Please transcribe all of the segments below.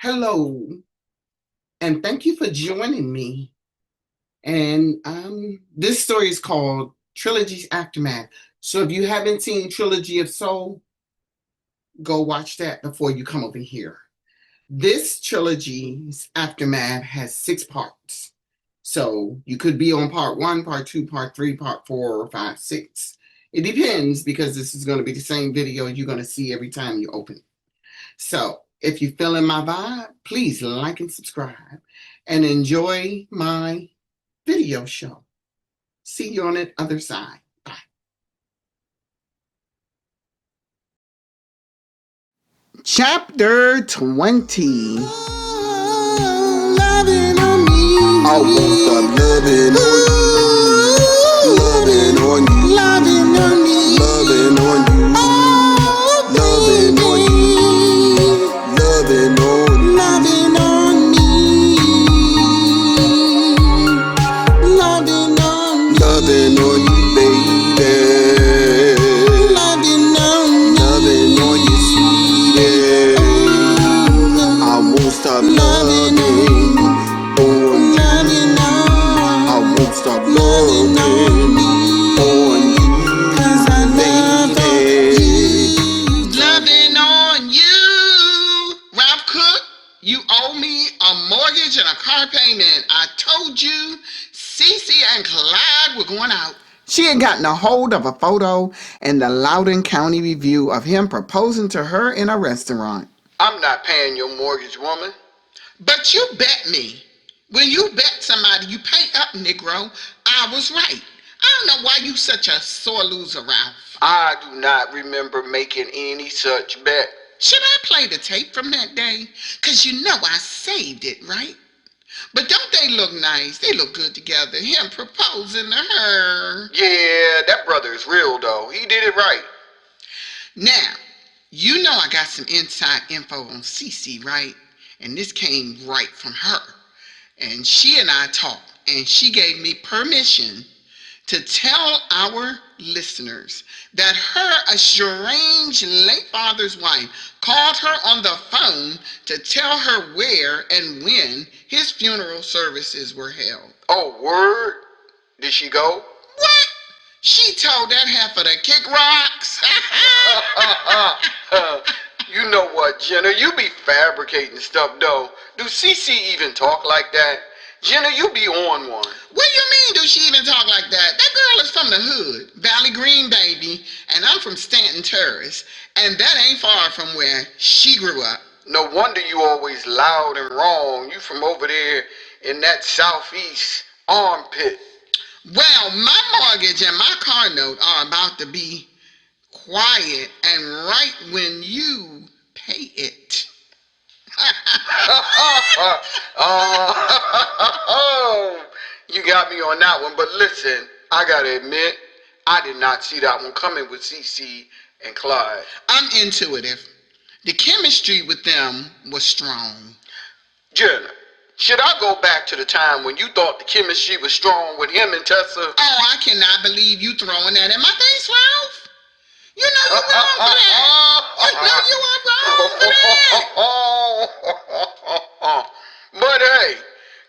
Hello, and thank you for joining me. And this story is called Trilogy's Aftermath. So if you haven't seen Trilogy of Soul, go watch that before you come over here. This trilogy's aftermath has 6 parts. So you could be on part 1, part 2, part 3, part 4, or 5, 6. It depends because this is going to be the same video you're going to see every time you open it. So if you're feeling my vibe, please like and subscribe and enjoy my video show. See you on the other side. Bye. Chapter 20. Loving on me. I won't stop loving on you. Loving on you. Loving on me. Loving on you. Loving on you. Loving on you. Loving on me. Loving on me. Loving on you, baby. Loving on me. Loving on you, sweetie. I won't stop loving on you. I won't stop loving on you. 'Cause I love you. Loving on you. Ralph Cook, you owe me a mortgage and a car payment. I told you Cece and Clyde were going out. She had gotten a hold of a photo in the Loudoun County Review of him proposing to her in a restaurant. I'm not paying your mortgage, woman. But you bet me. When you bet somebody, you pay up, Negro. I was right. I don't know why you such a sore loser, Ralph. I do not remember making any such bet. Should I play the tape from that day? 'Cause you know I saved it, right? But don't they look nice? They look good together. Him proposing to her. Yeah, that brother is real, though. He did it right. Now, you know I got some inside info on Cece, right? And this came right from her. And she and I talked, and she gave me permission to tell our listeners that her estranged late father's wife called her on the phone to tell her where and when his funeral services were held. Oh, word? Did she go? What? She told that heifer to kick rocks. You know what, Jenna? You be fabricating stuff, though. Do CC even talk like that? Jenna, you be on one. What do you mean, do she even talk like that? That girl is from the hood, Valley Green, baby, and I'm from Stanton Terrace, and that ain't far from where she grew up. No wonder you always loud and wrong. You from over there in that southeast armpit. Well, my mortgage and my car note are about to be quiet and right when you pay it. You got me on that one, but listen, I gotta admit, I did not see that one coming with CC and Clyde. I'm intuitive. The chemistry with them was strong. Jenna, should I go back to the time when you thought the chemistry was strong with him and Tessa? Oh, I cannot believe you throwing that in my face, Ralph. You know you're wrong for that. You know you are wrong for that. But hey,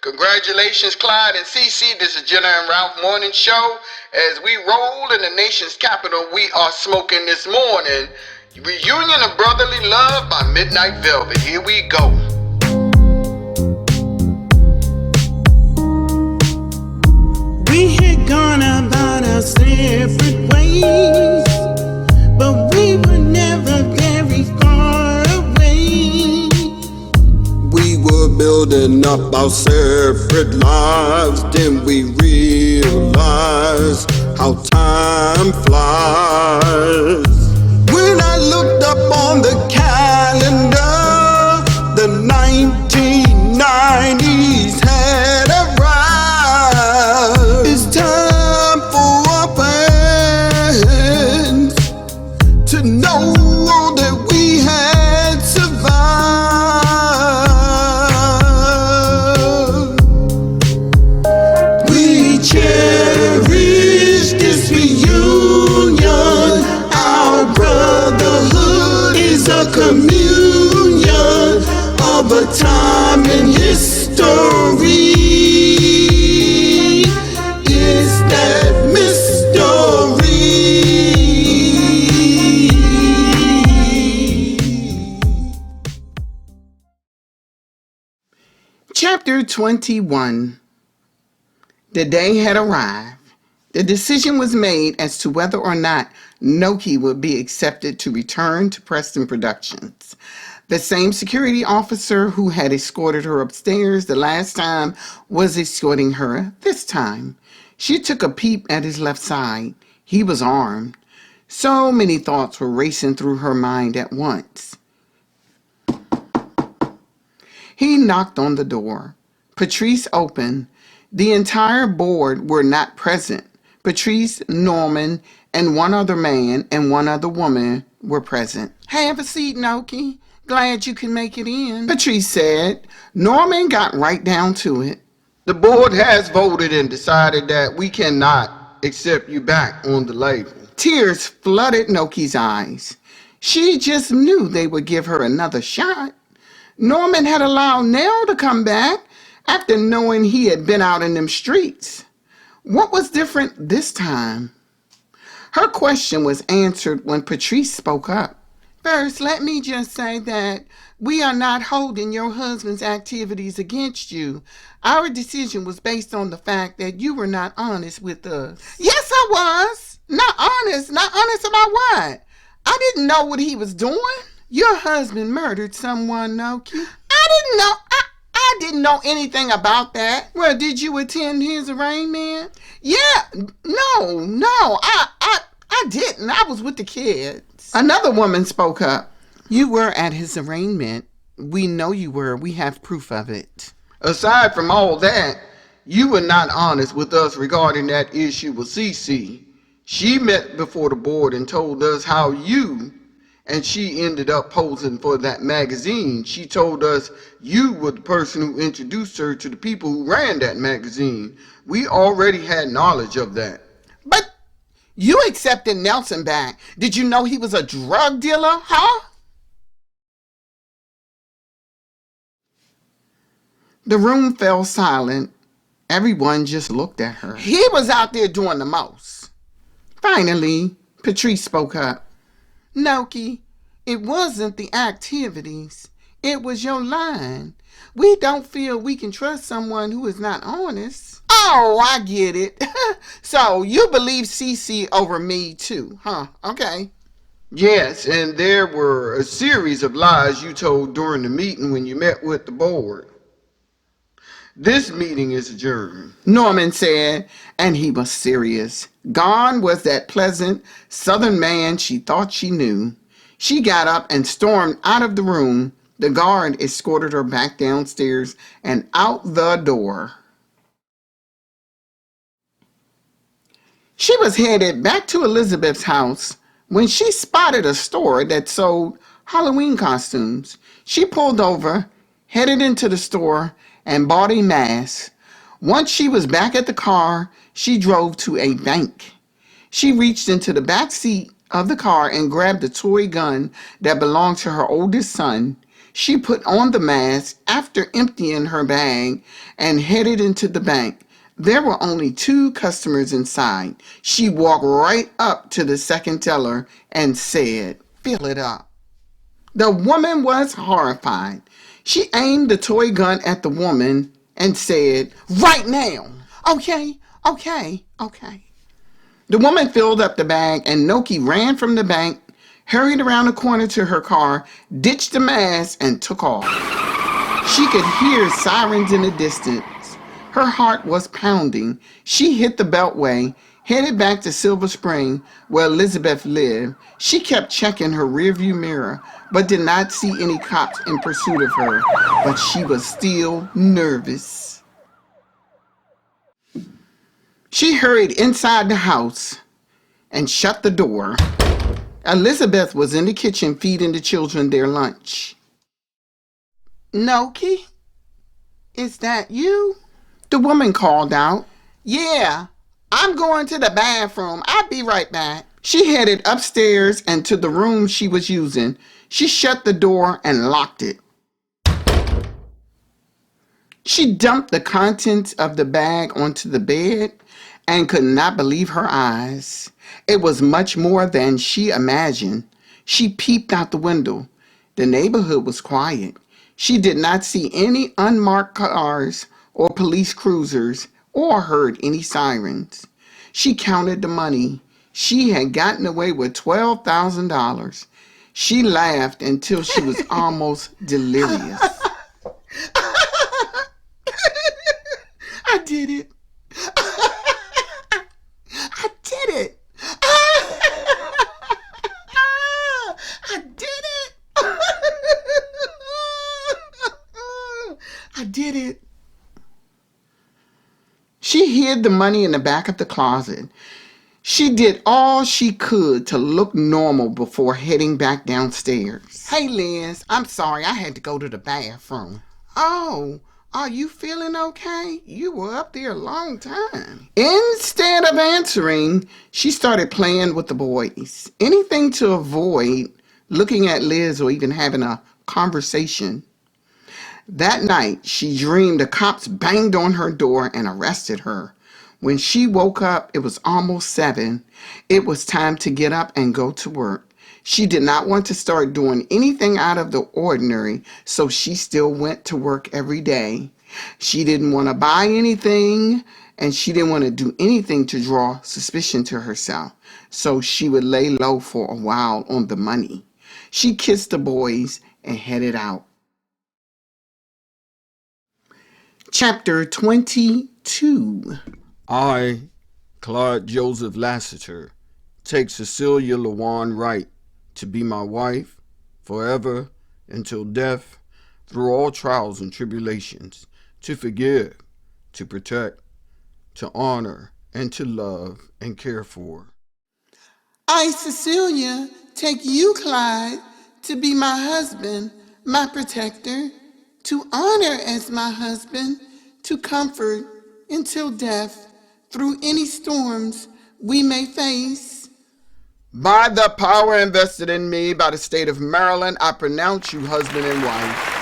congratulations, Clyde and Cece. This is Jenna and Ralph Morning Show. As we roll in the nation's capital, we are smoking this morning. Reunion of Brotherly Love by Midnight Velvet. Here we go. We had gone about our separate ways, but we were never very far away. We were building up our separate lives, then we realized how time flies. When I looked up on the calendar, the 1990s had arrived. It's time for our parents to know that we had survived. We cherish this reunion. Our brotherhood is a communion of a time in history is that mystery. Chapter 21. The day had arrived. The decision was made as to whether or not Nokie would be accepted to return to Preston Productions. The same security officer who had escorted her upstairs the last time was escorting her this time. She took a peep at his left side. He was armed. So many thoughts were racing through her mind at once. He knocked on the door. Patrice opened. The entire board were not present. Patrice, Norman, and one other man and one other woman were present. "Have a seat, Nokie. Glad you can make it in," Patrice said. Norman got right down to it. The board has voted and decided that we cannot accept you back on the label. Tears flooded Nokie's eyes. She just knew they would give her another shot. Norman had allowed Nell to come back after knowing he had been out in them streets. What was different this time? Her question was answered when Patrice spoke up. "First, let me just say that we are not holding your husband's activities against you. Our decision was based on the fact that you were not honest with us." "Yes, I was. Not honest. Not honest about what? I didn't know what he was doing." "Your husband murdered someone, Nokie." I didn't know anything about that." "Well, did you attend his arraignment?" "Yeah, no, I didn't. I was with the kids." Another woman spoke up. "You were at his arraignment. We know you were. We have proof of it." Aside from all that, you were not honest with us regarding that issue with CC. She met before the board and told us how you and she ended up posing for that magazine. She told us you were the person who introduced her to the people who ran that magazine. We already had knowledge of that. "But you accepted Nelson back. Did you know he was a drug dealer, huh?" The room fell silent. Everyone just looked at her. "He was out there doing the most." Finally, Patrice spoke up. "Nokie, it wasn't the activities. It was your line. We don't feel we can trust someone who is not honest." "Oh, I get it. So you believe CC over me too, huh? Okay." Yes, and there were a series of lies you told during the meeting when you met with the board. This meeting is adjourned," Norman said, and he was serious. Gone was that pleasant Southern man she thought she knew. She got up and stormed out of the room. The guard escorted her back downstairs and out the door. She was headed back to Elizabeth's house when she spotted a store that sold Halloween costumes. She pulled over, headed into the store, and bought a mask. Once she was back at the car, she drove to a bank. She reached into the back seat of the car and grabbed a toy gun that belonged to her oldest son. She put on the mask after emptying her bag and headed into the bank. There were only 2 customers inside. She walked right up to the second teller and said, "Fill it up." The woman was horrified. She aimed the toy gun at the woman and said, "Right now." Okay. The woman filled up the bag and Nokie ran from the bank, hurried around the corner to her car, ditched the mask, and took off. She could hear sirens in the distance. Her heart was pounding. She hit the Beltway, headed back to Silver Spring, where Elizabeth lived. She kept checking her rearview mirror, but did not see any cops in pursuit of her. But she was still nervous. She hurried inside the house and shut the door. Elizabeth was in the kitchen feeding the children their lunch. "Nokie, is that you?" The woman called out. "Yeah, I'm going to the bathroom. I'll be right back." She headed upstairs and to the room she was using. She shut the door and locked it. She dumped the contents of the bag onto the bed and could not believe her eyes. It was much more than she imagined. She peeped out the window. The neighborhood was quiet. She did not see any unmarked cars or police cruisers or heard any sirens. She counted the money. She had gotten away with $12,000. She laughed until she was almost delirious. I did it. I did it. I did it. I did it. She hid the money in the back of the closet. She did all she could to look normal before heading back downstairs. Hey, Liz, I'm sorry I had to go to the bathroom. Oh, are you feeling okay? You were up there a long time. Instead of answering, she started playing with the boys. Anything to avoid looking at Liz or even having a conversation. That night, she dreamed the cops banged on her door and arrested her. When she woke up, it was almost 7. It was time to get up and go to work. She did not want to start doing anything out of the ordinary, so she still went to work every day. She didn't want to buy anything, and she didn't want to do anything to draw suspicion to herself, so she would lay low for a while on the money. She kissed the boys and headed out. Chapter 22. I, Clyde Joseph Lassiter, take Cecilia LaJuan Wright to be my wife forever until death, through all trials and tribulations, to forgive, to protect, to honor, and to love and care for. I, Cecilia, take you, Clyde, to be my husband, my protector, to honor as my husband, to comfort until death, through any storms we may face. By the power invested in me by the state of Maryland, I pronounce you husband and wife.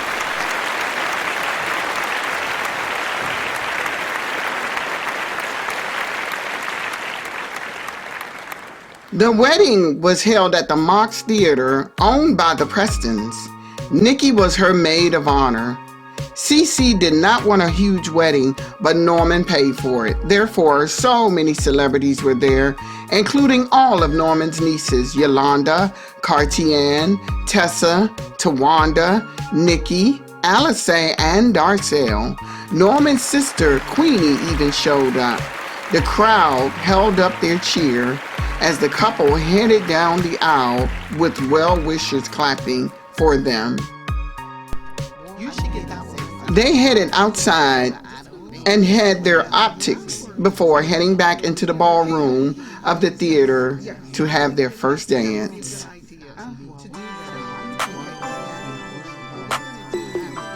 The wedding was held at the Mox Theater, owned by the Prestons. Nikki was her maid of honor. CC did not want a huge wedding, but Norman paid for it. Therefore, so many celebrities were there, including all of Norman's nieces, Yolanda, Cartian, Tessa, Tawanda, Nikki, Alice, and Darcel. Norman's sister, Queenie, even showed up. The crowd held up their cheer as the couple headed down the aisle with well-wishers clapping for them. They headed outside and had their optics before heading back into the ballroom of the theater to have their first dance.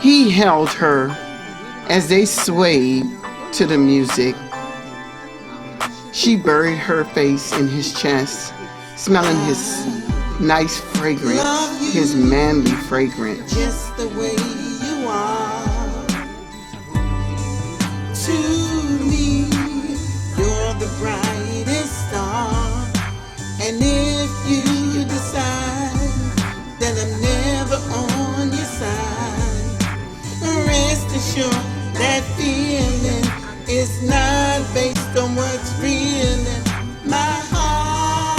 He held her as they swayed to the music. She buried her face in his chest, smelling his nice fragrance, his manly fragrance. Just the way you are. To me, you're the brightest star. And if you decide that I'm never on your side, rest assured that feeling is not based on what's real in my heart.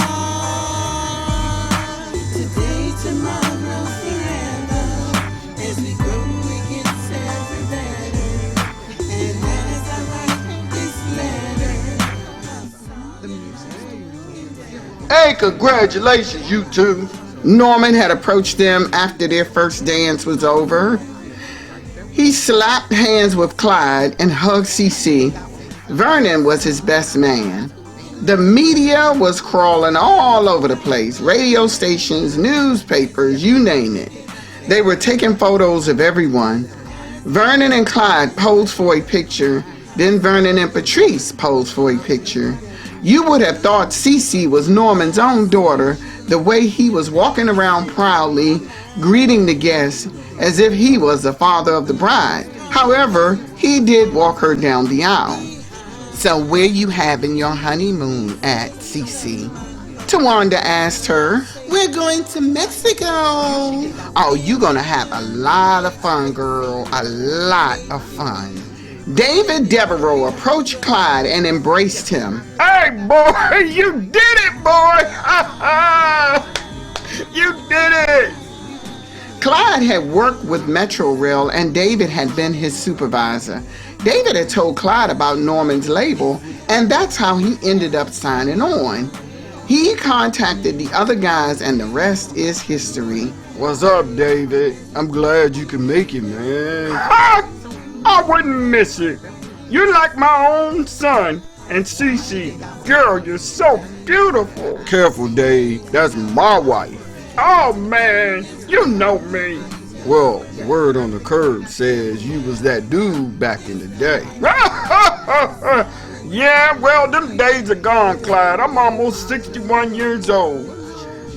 Today, tomorrow, forever, as we grow, it gets ever better. And as I write this letter, Hey, congratulations, you two. Norman had approached them after their first dance was over. He slapped hands with Clyde and hugged CC. Vernon was his best man. The media was crawling all over the place. Radio stations, newspapers, you name it. They were taking photos of everyone. Vernon and Clyde posed for a picture. Then Vernon and Patrice posed for a picture. You would have thought CC was Norman's own daughter, the way he was walking around proudly, greeting the guests as if he was the father of the bride. However, he did walk her down the aisle. So where you having your honeymoon at, Cece? Tawanda asked her. We're going to Mexico. Oh, you gonna have a lot of fun, girl. A lot of fun. David Devereaux approached Clyde and embraced him. Hey, boy, you did it, boy! You did it! Clyde had worked with Metro Rail and David had been his supervisor. David had told Clyde about Norman's label, and that's how he ended up signing on. He contacted the other guys, and the rest is history. What's up, David? I'm glad you can make it, man. I wouldn't miss it. You're like my own son. And Cece, girl, you're so beautiful. Careful, Dave. That's my wife. Oh, man, you know me. Well, the word on the curb says you was that dude back in the day. Yeah, well, them days are gone, Clyde. I'm almost 61 years old.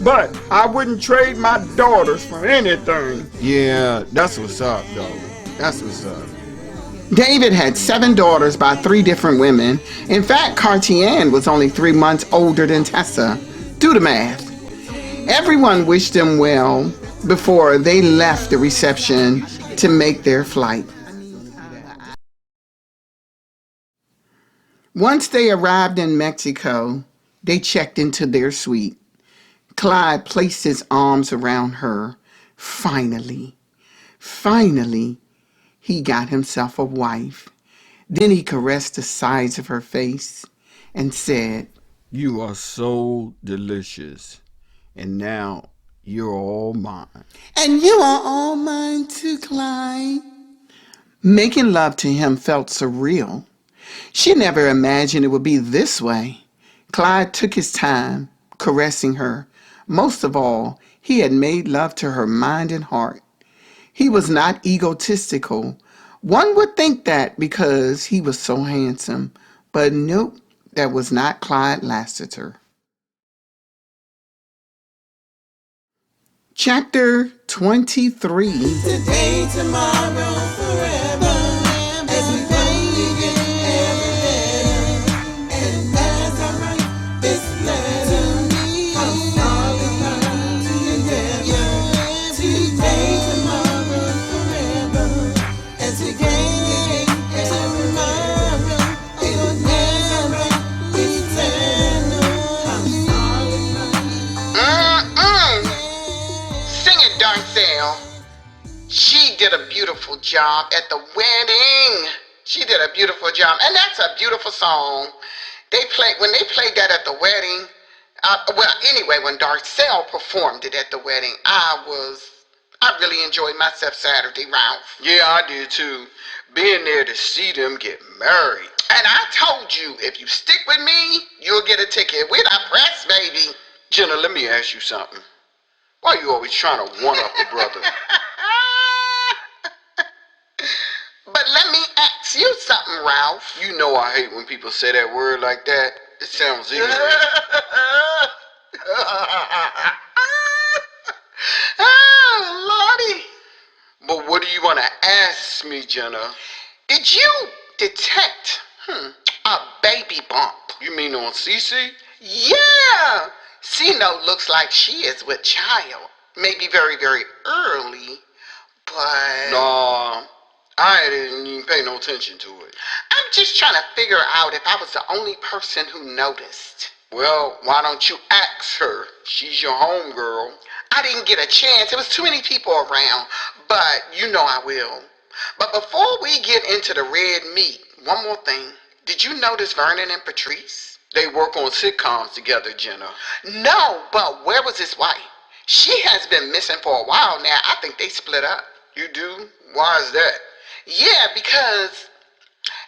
But I wouldn't trade my daughters for anything. Yeah, that's what's up, though. That's what's up. David had 7 daughters by 3 different women. In fact, Cartier was only 3 months older than Tessa. Do the math. Everyone wished them well before they left the reception to make their flight. Once they arrived in Mexico, they checked into their suite. Clyde placed his arms around her. Finally, he got himself a wife. Then he caressed the sides of her face and said, You are so delicious. And now you're all mine. And you are all mine too, Clyde. Making love to him felt surreal. She never imagined it would be this way. Clyde took his time, caressing her. Most of all, he had made love to her mind and heart. He was not egotistical. One would think that because he was so handsome. But nope, that was not Clyde Lassiter. Chapter 23. Today, tomorrow, forever. As we go, we get every better. And as I write this letter, I'm sorry, together. Today, tomorrow, forever. As we go, tomorrow, it'll never be eternal. I'm sorry. Sing it, Darcel. She did a beautiful job at the wedding. She did a beautiful job, and that's a beautiful song. When they played that at the wedding. When Darcel performed it at the wedding, I really enjoyed myself Saturday, Ralph. Yeah, I did too. Being there to see them get married. And I told you, if you stick with me, you'll get a ticket. We're not pressed, baby. Jenna, let me ask you something. Why you always trying to one-up a brother? But let me ask you something, Ralph. You know I hate when people say that word like that. It sounds ignorant. Oh, Lordy. But what do you want to ask me, Jenna? Did you detect a baby bump? You mean on Cece? Yeah. Cino looks like she is with child. Maybe very, very early, but... No, I didn't even pay no attention to it. I'm just trying to figure out if I was the only person who noticed. Well, why don't you ask her? She's your homegirl. I didn't get a chance. There was too many people around, but you know I will. But before we get into the red meat, one more thing. Did you notice Vernon and Patrice? They work on sitcoms together, Jenna. No, but where was his wife? She has been missing for a while now. I think they split up. You do? Why is that? Yeah, because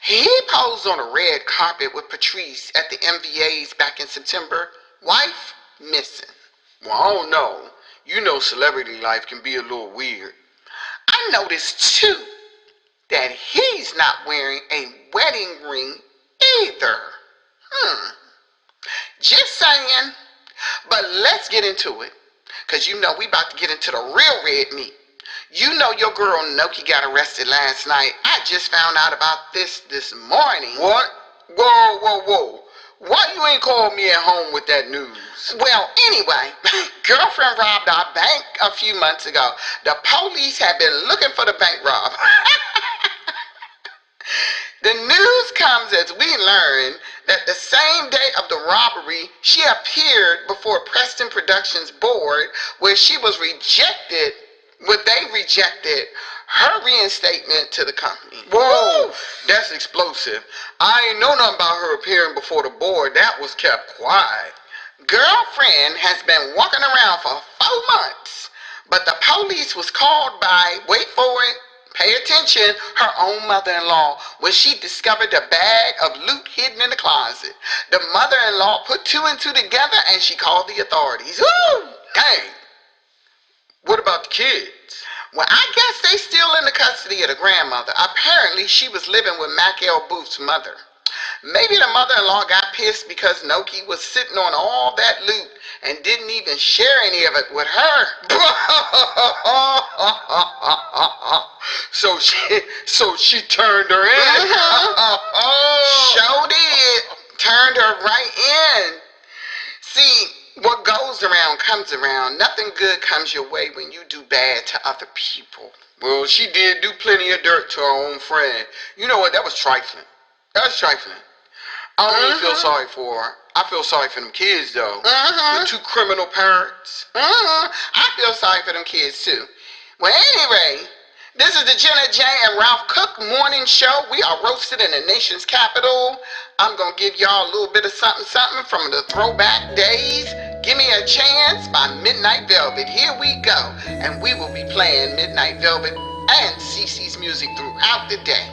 he posed on a red carpet with Patrice at the MVAs back in September. Wife missing. Well, I don't know. You know celebrity life can be a little weird. I noticed, too, that he's not wearing a wedding ring either. Just saying. But let's get into it. Because you know we about to get into the real red meat. You know your girl Nokie got arrested last night. I just found out about this morning. What? Whoa. Why you ain't called me at home with that news? Well, anyway, girlfriend robbed our bank a few months ago. The police have been looking for the bank robber. The news comes as we learn that the same day of the robbery, she appeared before Preston Productions board where they rejected her reinstatement to the company. Whoa, that's explosive. I ain't know nothing about her appearing before the board. That was kept quiet. Girlfriend has been walking around for 4 months, but the police was called by, wait for it, pay attention, her own mother-in-law when she discovered a bag of loot hidden in the closet. The mother-in-law put 2 and 2 together and she called the authorities. Woo! Dang. What about the kids? Well, I guess they still in the custody of the grandmother. Apparently, she was living with Mac L. Booth's mother. Maybe the mother-in-law got pissed because Nokie was sitting on all that loot and didn't even share any of it with her. So she turned her in. Sure did. Turned her right in. See, what goes around comes around. Nothing good comes your way when you do bad to other people. Well, she did do plenty of dirt to her own friend. You know what? That was trifling. I don't even feel sorry for her. I feel sorry for them kids, though. The 2 criminal parents. I feel sorry for them kids, too. Well, anyway, this is the Jenna J and Ralph Cook morning show. We are roasted in the nation's capital. I'm going to give y'all a little bit of something from the throwback days. Give Me a Chance by Midnight Velvet. Here we go. And we will be playing Midnight Velvet and CeCe's music throughout the day.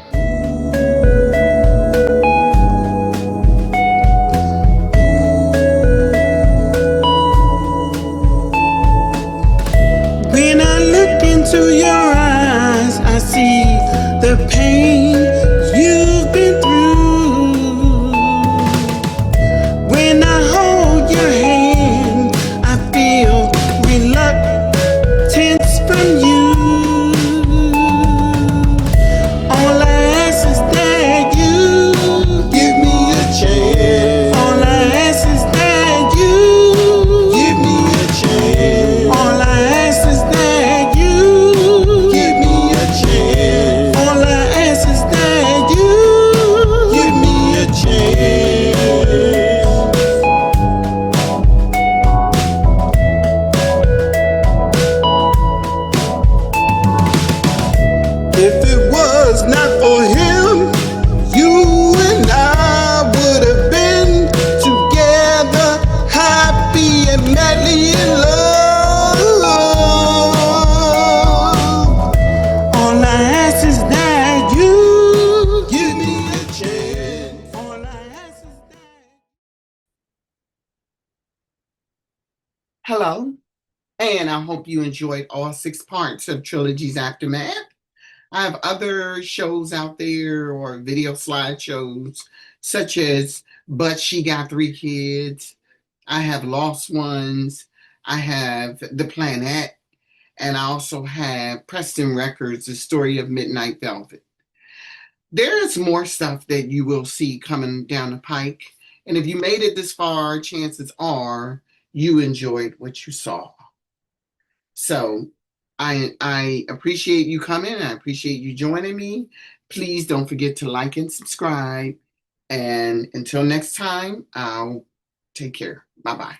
When I look into your eyes, I see the pain you've been through. When I hold your hand, I feel reluctance from you. All I ask is that you give me a chance. All I ask is that you give me a chance. All I ask is that you give me a chance. All I ask is that you give me a chance. If it was not for him, you and I would have been together, happy and madly in love. All I ask is that you give me a chance. All I ask is that. Hello, and I hope you enjoyed all 6 parts of Trilogy's Aftermath. I have other shows out there or video slideshows, such as But She Got 3 Kids. I have Lost Ones. I have The Planet. And I also have Preston Records, The Story of Midnight Velvet. There is more stuff that you will see coming down the pike. And if you made it this far, chances are you enjoyed what you saw. So I appreciate you coming. I appreciate you joining me. Please don't forget to like and subscribe. And until next time, I'll take care. Bye-bye.